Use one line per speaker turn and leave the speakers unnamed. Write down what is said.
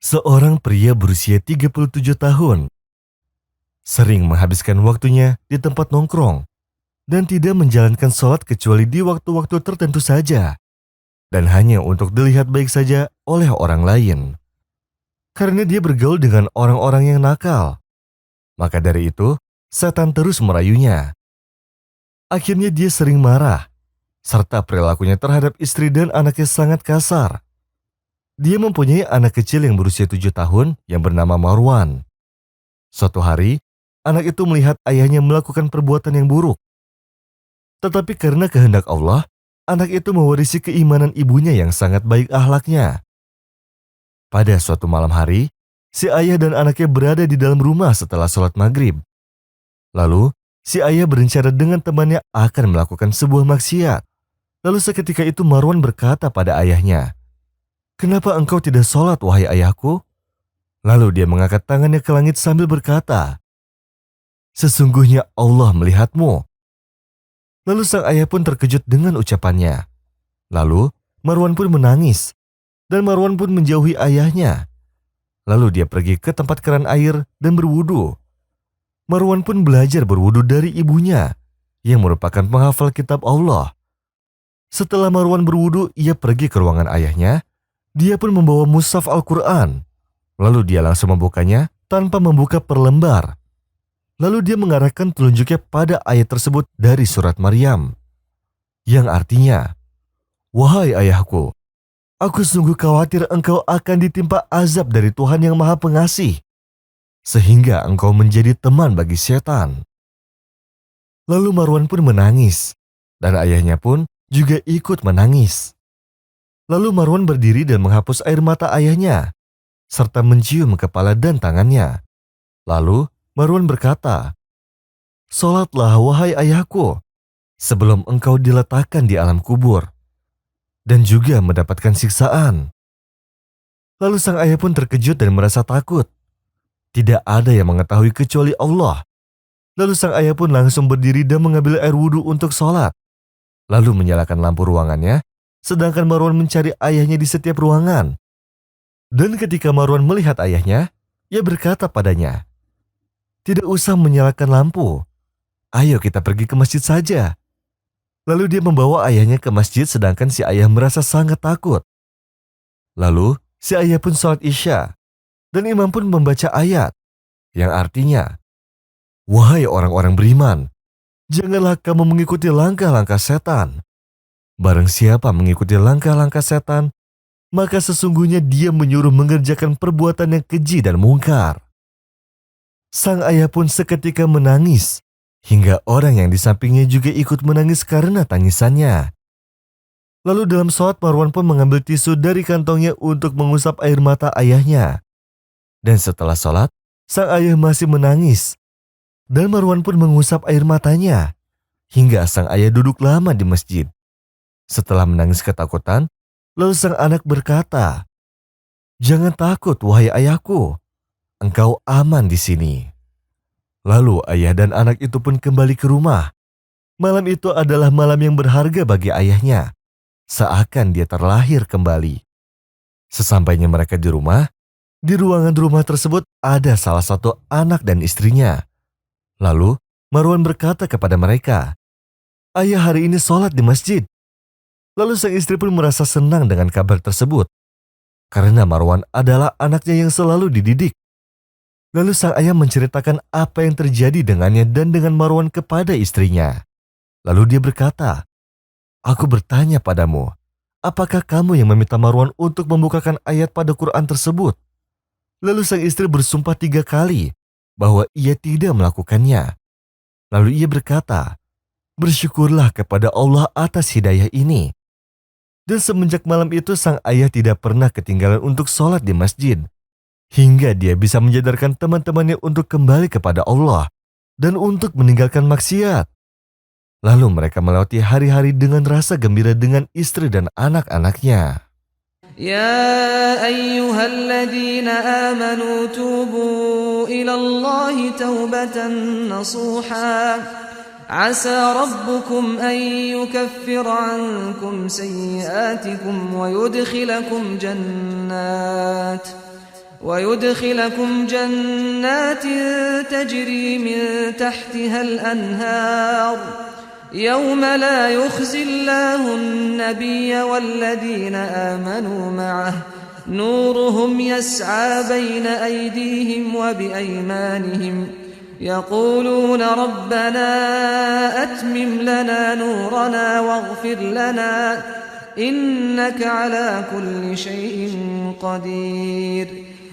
Seorang pria berusia 37 tahun sering menghabiskan waktunya di tempat nongkrong dan tidak menjalankan sholat kecuali di waktu-waktu tertentu saja dan hanya untuk dilihat baik saja oleh orang lain. Karena dia bergaul dengan orang-orang yang nakal, maka dari itu setan terus merayunya. Akhirnya dia sering marah, serta perilakunya terhadap istri dan anaknya sangat kasar. Dia mempunyai anak kecil yang berusia 7 tahun yang bernama Marwan. Suatu hari, anak itu melihat ayahnya melakukan perbuatan yang buruk. Tetapi karena kehendak Allah, anak itu mewarisi keimanan ibunya yang sangat baik akhlaknya. Pada suatu malam hari, si ayah dan anaknya berada di dalam rumah setelah sholat maghrib. Lalu, si ayah berencana dengan temannya akan melakukan sebuah maksiat. Lalu seketika itu Marwan berkata pada ayahnya, "Kenapa engkau tidak sholat, wahai ayahku?" Lalu dia mengangkat tangannya ke langit sambil berkata, "Sesungguhnya Allah melihatmu." Lalu sang ayah pun terkejut dengan ucapannya. Lalu Marwan pun menangis, dan Marwan pun menjauhi ayahnya. Lalu dia pergi ke tempat keran air dan berwudu. Marwan pun belajar berwudu dari ibunya, yang merupakan penghafal kitab Allah. Setelah Marwan berwudu, ia pergi ke ruangan ayahnya. Dia pun membawa mushaf Al-Quran. Lalu dia langsung membukanya tanpa membuka per lembar. Lalu dia mengarahkan telunjuknya pada ayat tersebut dari surat Maryam, yang artinya, "Wahai ayahku, aku sungguh khawatir engkau akan ditimpa azab dari Tuhan yang Maha Pengasih, sehingga engkau menjadi teman bagi setan." Lalu Marwan pun menangis, dan ayahnya pun juga ikut menangis. Lalu Marwan berdiri dan menghapus air mata ayahnya, serta mencium kepala dan tangannya. Lalu Marwan berkata, "Sholatlah wahai ayahku, sebelum engkau diletakkan di alam kubur, dan juga mendapatkan siksaan." Lalu sang ayah pun terkejut dan merasa takut. Tidak ada yang mengetahui kecuali Allah. Lalu sang ayah pun langsung berdiri dan mengambil air wudhu untuk sholat. Lalu menyalakan lampu ruangannya, sedangkan Marwan mencari ayahnya di setiap ruangan. Dan ketika Marwan melihat ayahnya, ia berkata padanya, "Tidak usah menyalakan lampu. Ayo kita pergi ke masjid saja." Lalu dia membawa ayahnya ke masjid sedangkan si ayah merasa sangat takut. Lalu si ayah pun sholat Isya, dan imam pun membaca ayat, yang artinya, "Wahai orang-orang beriman, janganlah kamu mengikuti langkah-langkah setan. Barang siapa mengikuti langkah-langkah setan, maka sesungguhnya dia menyuruh mengerjakan perbuatan yang keji dan mungkar." Sang ayah pun seketika menangis, hingga orang yang di sampingnya juga ikut menangis karena tangisannya. Lalu dalam sholat Marwan pun mengambil tisu dari kantongnya untuk mengusap air mata ayahnya. Dan setelah sholat, sang ayah masih menangis, dan Marwan pun mengusap air matanya, hingga sang ayah duduk lama di masjid. Setelah menangis ketakutan, lalu sang anak berkata, "Jangan takut wahai ayahku, engkau aman di sini." Lalu ayah dan anak itu pun kembali ke rumah. Malam itu adalah malam yang berharga bagi ayahnya, seakan dia terlahir kembali. Sesampainya mereka di ruangan rumah tersebut ada salah satu anak dan istrinya. Lalu Marwan berkata kepada mereka, "Ayah hari ini sholat di masjid." Lalu sang istri pun merasa senang dengan kabar tersebut, karena Marwan adalah anaknya yang selalu dididik. Lalu sang ayah menceritakan apa yang terjadi dengannya dan dengan Marwan kepada istrinya. Lalu dia berkata, "Aku bertanya padamu, apakah kamu yang meminta Marwan untuk membukakan ayat pada Quran tersebut?" Lalu sang istri bersumpah 3 kali bahwa ia tidak melakukannya. Lalu ia berkata, "Bersyukurlah kepada Allah atas hidayah ini." Dan semenjak malam itu sang ayah tidak pernah ketinggalan untuk sholat di masjid, hingga dia bisa menyadarkan teman-temannya untuk kembali kepada Allah dan untuk meninggalkan maksiat. Lalu mereka melewati hari-hari dengan rasa gembira dengan istri dan anak-anaknya.
يا أيها الذين آمنوا توبوا إلى الله توبة نصوحا عسى ربكم أن يكفر عنكم سيئاتكم ويدخلكم جنات تجري من تحتها الأنهار يوم لا يخزي الله النبي والذين آمنوا معه نورهم يسعى بين أيديهم وبأيمانهم يقولون ربنا أتمم لنا نورنا واغفر لنا إنك على كل شيء قدير